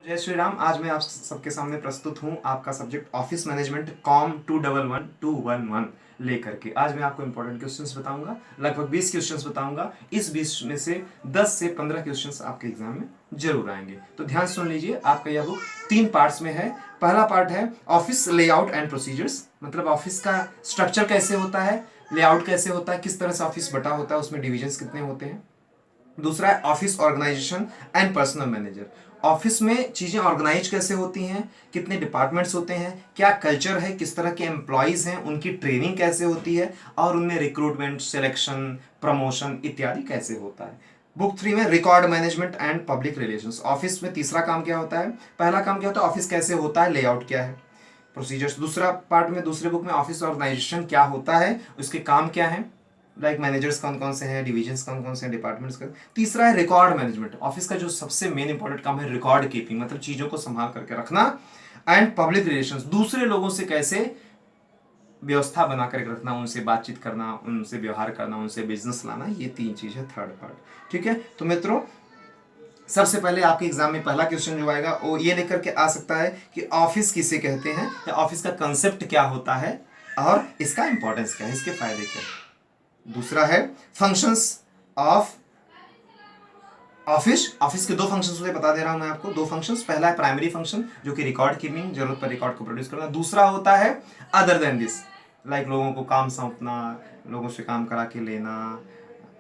जय श्री राम। आज मैं आप सबके सामने प्रस्तुत हूँ आपका सब्जेक्ट ऑफिस मैनेजमेंट कॉम 211 लेकर के। आज मैं आपको इंपॉर्टेंट क्वेश्चंस बताऊंगा, लगभग 20 क्वेश्चंस बताऊंगा। इस 20 में से 10 से 15 क्वेश्चंस आपके एग्जाम में जरूर आएंगे, तो ध्यान सुन लीजिए। आपका यह बुक 3 पार्ट्स में है। पहला पार्ट है ऑफिस लेआउट एंड प्रोसीजर्स, मतलब ऑफिस का स्ट्रक्चर कैसे होता है, लेआउट कैसे होता है, किस तरह से ऑफिस बटा होता है, उसमें डिविजन्स कितने होते हैं। दूसरा है office organisation and personal manager, office में चीजें ऑर्गेनाइज कैसे होती हैं, कितने डिपार्टमेंट्स होते हैं, क्या कल्चर है, किस तरह के एम्प्लॉयज हैं, उनकी ट्रेनिंग कैसे होती है और उनमें रिक्रूटमेंट, सिलेक्शन, प्रमोशन इत्यादि कैसे होता है। बुक 3 में record management and public relations, office में तीसरा काम क्या होता है, पहला काम क्या होता है, ऑफिस कैसे होता है, लेआउट क्या है, प्रोसीजर्स। दूसरा पार्ट में, दूसरे बुक में ऑफिस ऑर्गेनाइजेशन क्या होता है, उसके काम क्या है, लाइक मैनेजर्स कौन कौन से हैं, डिविजन्स कौन कौन से हैं, डिपार्टमेंट्स का। तीसरा है रिकॉर्ड मैनेजमेंट, ऑफिस का जो सबसे मेन इंपॉर्टेंट काम है रिकॉर्ड कीपिंग, मतलब चीजों को संभाल करके रखना। एंड पब्लिक रिलेशंस, दूसरे लोगों से कैसे व्यवस्था बना करके रखना, उनसे बातचीत करना, उनसे व्यवहार करना, उनसे बिजनेस लाना, ये 3 चीज है थर्ड पार्ट। ठीक है, तो मित्रों सबसे पहले आपके एग्जाम में पहला क्वेश्चन जो आएगा वो ये लेकर के आ सकता है कि ऑफिस किसे कहते हैं, या ऑफिस का कंसेप्ट क्या होता है और इसका इंपॉर्टेंस क्या है, इसके फायदे क्या है। दूसरा है फंक्शंस ऑफ ऑफिस, ऑफिस के 2 फंक्शंस होते हैं, बता दे रहा हूं मैं आपको 2 फंक्शंस। पहला है प्राइमरी फंक्शन जो कि रिकॉर्ड कीपिंग, जरूरत पर रिकॉर्ड को प्रोड्यूस करना। दूसरा होता है अदर देन दिस, लाइक लोगों को काम सौंपना, लोगों से काम करा के लेना,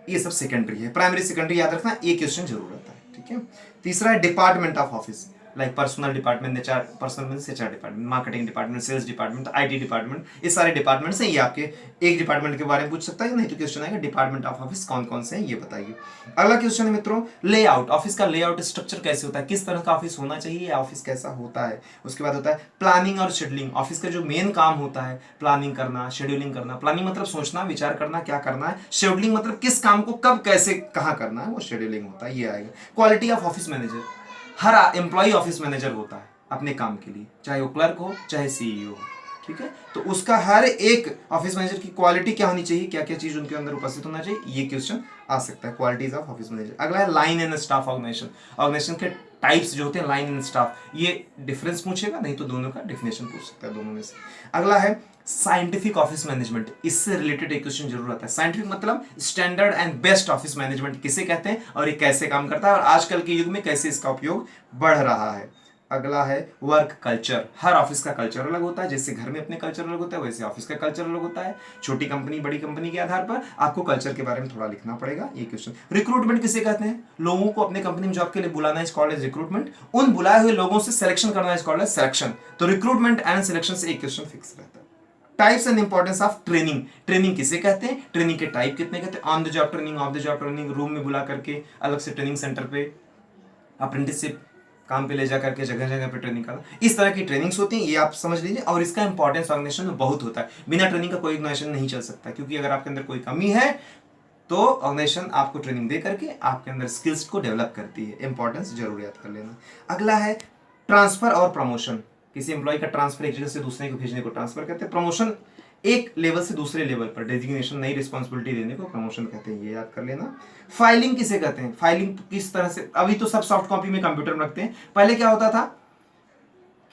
ये सब सेकेंडरी है। प्राइमरी सेकेंडरी याद रखना, एक क्वेश्चन जरूर रहता है। ठीक है, तीसरा है department of office, like personal department, HR, personal means HR department, marketing department, sales department, IT department, ये सारे डिपार्टमेंट्स हैं। ये आपके एक डिपार्टमेंट के बारे में पूछ सकता है, नहीं तो क्वेश्चन आएगा डिपार्टमेंट ऑफ ऑफिस कौन कौन से हैं ये बताइए। अगला क्वेश्चन है मित्रों लेआउट, ऑफिस का लेआउट स्ट्रक्चर कैसे होता है, किस तरह का ऑफिस होना चाहिए, ऑफिस कैसा होता है। उसके बाद होता है प्लानिंग और शेड्यूलिंग, ऑफिस का जो मेन काम होता है प्लानिंग करना, शेड्यूलिंग करना। प्लानिंग मतलब सोचना, विचार करना क्या करना है। शेड्यूलिंग मतलब किस काम को कब कैसे कहाँ करना है, वो शेड्यूलिंग होता है, ये आएगा। क्वालिटी ऑफ ऑफिस मैनेजर, हर एम्प्लॉय ऑफिस मैनेजर होता है अपने काम के लिए, चाहे वो क्लर्क हो चाहे सीईओ हो। ठीक है, तो उसका हर एक ऑफिस मैनेजर की क्वालिटी क्या होनी चाहिए, क्या क्या चीज उनके अंदर उपस्थित होना चाहिए, ये क्वेश्चन आ सकता है, क्वालिटीज ऑफ ऑफिस मैनेजर। अगला है line and staff organisation, organisation के टाइप्स जो होते हैं, लाइन एंड स्टाफ, ये डिफरेंस पूछेगा, नहीं तो दोनों का डेफिनेशन पूछ सकता है, दोनों में से। अगला है साइंटिफिक ऑफिस मैनेजमेंट, इससे रिलेटेड एक क्वेश्चन जरूर आता है। साइंटिफिक मतलब standard and best office management किसे कहते हैं और ये कैसे काम करता है और आजकल के युग में कैसे इसका उपयोग बढ़ रहा है। अगला है वर्क कल्चर, हर ऑफिस का कल्चर अलग होता है, जैसे घर में अपने कल्चर अलग होता है वैसे ऑफिस का कल्चर अलग होता है। छोटी कंपनी बड़ी कंपनी के आधार पर आपको कल्चर के बारे में थोड़ा लिखना पड़ेगा, ये क्वेश्चन। रिक्रूटमेंट किसे कहते हैं, लोगों को अपने कंपनी में जॉब के लिए बुलाना इज कॉल्ड एज रिक्रूटमेंट, उन बुलाए हुए लोगों से सिलेक्शन करना इज कॉल्ड एज सिलेक्शन। तो रिक्रूटमेंट एंड सिलेक्शन से एक क्वेश्चन फिक्स रहता है। Types and importance of training, training किसे कहते हैं, ट्रेनिंग के टाइप कितने कहते हैं, on the job training, of the job training, room में बुला करके अलग से ट्रेनिंग सेंटर पे, अप्रेंटिसशिप काम पे ले जा करके जगह जगह पे ट्रेनिंग करना, इस तरह की ट्रेनिंग्स होती हैं, ये आप समझ लीजिए। और इसका इंपॉर्टेंस ऑर्गेनाइजेशन में बहुत होता है, बिना ट्रेनिंग का कोई ऑर्गेनाइजेशन नहीं चल सकता, क्योंकि अगर आपके अंदर कोई कमी है तो ऑर्गेनाइजेशन आपको ट्रेनिंग दे करके आपके अंदर स्किल्स को डेवलप करती है, इंपॉर्टेंस जरूर याद कर लेना। अगला है ट्रांसफर और प्रमोशन, किसी एम्प्लॉय का ट्रांसफर एक जगह से दूसरे को भेजने को ट्रांसफर कहते हैं। प्रमोशन एक लेवल से दूसरे लेवल पर डेजिग्नेशन, नई रिस्पॉन्सिबिलिटी देने को प्रमोशन कहते हैं, ये याद कर लेना। फाइलिंग किसे कहते हैं, फाइलिंग किस तरह से, अभी तो सब सॉफ्ट कॉपी में कंप्यूटर में रखते हैं, पहले क्या होता था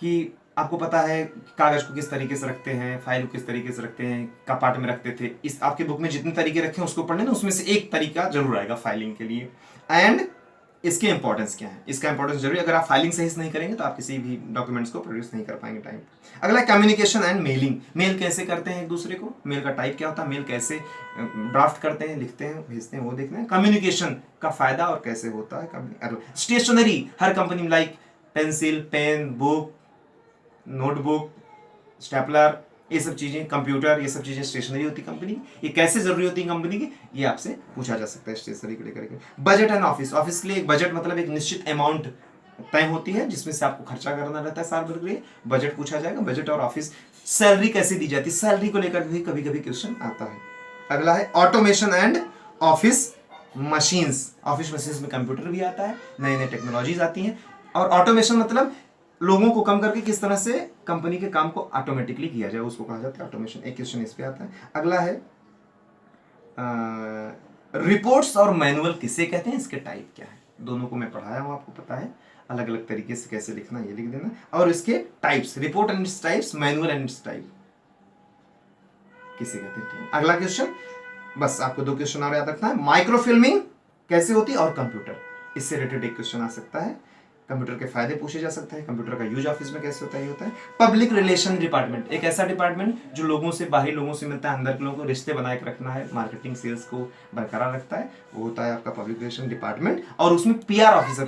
कि आपको पता है कागज को किस तरीके से रखते हैं, फाइल को किस तरीके से रखते हैं, कपाट में रखते थे। इस आपके बुक में जितने तरीके रखे हैं उसको पढ़ लेना, उसमें से एक तरीका जरूर आएगा फाइलिंग के लिए। एंड इसके इंपॉर्टेंस क्या है, इसका इंपॉर्टेंस जरूरी, अगर आप फाइलिंग सही से नहीं करेंगे तो आप किसी भी डॉक्यूमेंट्स को प्रोड्यूस नहीं कर पाएंगे टाइम। अगला कम्युनिकेशन एंड मेलिंग, मेल कैसे करते हैं एक दूसरे को, मेल का टाइप क्या होता है, मेल कैसे ड्राफ्ट करते हैं, लिखते हैं, भेजते हैं, वो देखना है। कम्युनिकेशन का फायदा और कैसे होता है। स्टेशनरी, हर कंपनी में like pencil, pen, book, notebook, stapler, ये सब चीजें, कंप्यूटर, ये सब चीजें स्टेशनरी होती कंपनी की, ये कैसे जरूरी होती है कंपनी की, ये आपसे पूछा जा सकता है स्टेशनरी को लेकर के। बजट एंड ऑफिस, ऑफिस के लिए एक बजट मतलब एक निश्चित अमाउंट तय होती है जिसमें से आपको खर्चा करना रहता है साल भर के लिए, बजट पूछा जाएगा। बजट और ऑफिस, सैलरी कैसे दी जाती है, सैलरी को लेकर भी कभी कभी क्वेश्चन आता है। अगला है automation and office machines, office machines में कंप्यूटर भी आता है, नई नई टेक्नोलॉजीज आती हैं। और ऑटोमेशन मतलब लोगों को कम करके किस तरह से कंपनी के काम को ऑटोमेटिकली किया जाए, उसको कहा जाता है ऑटोमेशन, एक क्वेश्चन इस पे आता है। अगला है रिपोर्ट्स और मैनुअल किसे कहते हैं, इसके टाइप क्या है, दोनों को मैं पढ़ाया हूं आपको पता है। अलग अलग तरीके से कैसे लिखना ये लिख देना। और इसके types, report and its types, manual and it's type किसे कहते हैं। अगला क्वेश्चन, बस आपको 2 क्वेश्चन और याद रखना है। माइक्रोफिल्मिंग कैसे होती है और कंप्यूटर, इससे रिलेटेड एक क्वेश्चन आ सकता है। कंप्यूटर के फायदे पूछे जा सकते हैं, कंप्यूटर का यूज ऑफिस में कैसे होता है, ये होता है। पब्लिक रिलेशन डिपार्टमेंट, एक ऐसा डिपार्टमेंट जो लोगों से, बाहरी लोगों से मिलता है, अंदर के लोगों को रिश्ते बनाए के रखना है, मार्केटिंग सेल्स को बरकरार रखता है, वो होता है आपका पब्लिक रिलेशन डिपार्टमेंट। और उसमें PR officer,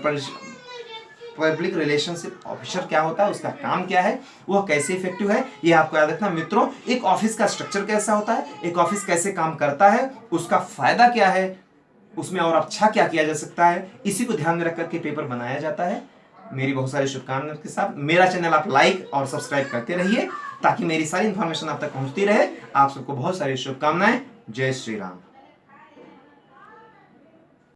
public relationship officer क्या होता है, उसका काम क्या है, वह कैसे इफेक्टिव है, ये आपको याद रखना मित्रों। एक ऑफिस का स्ट्रक्चर कैसा होता है, एक ऑफिस कैसे काम करता है, उसका फायदा क्या है, उसमें और अच्छा क्या किया जा सकता है, इसी को ध्यान में रख करके पेपर बनाया जाता है। मेरी बहुत सारी शुभकामनाएं के साथ मेरा चैनल आप लाइक और सब्सक्राइब करते रहिए ताकि मेरी सारी इंफॉर्मेशन आप तक पहुंचती रहे। आप सबको बहुत सारी शुभकामनाएं। जय श्री राम।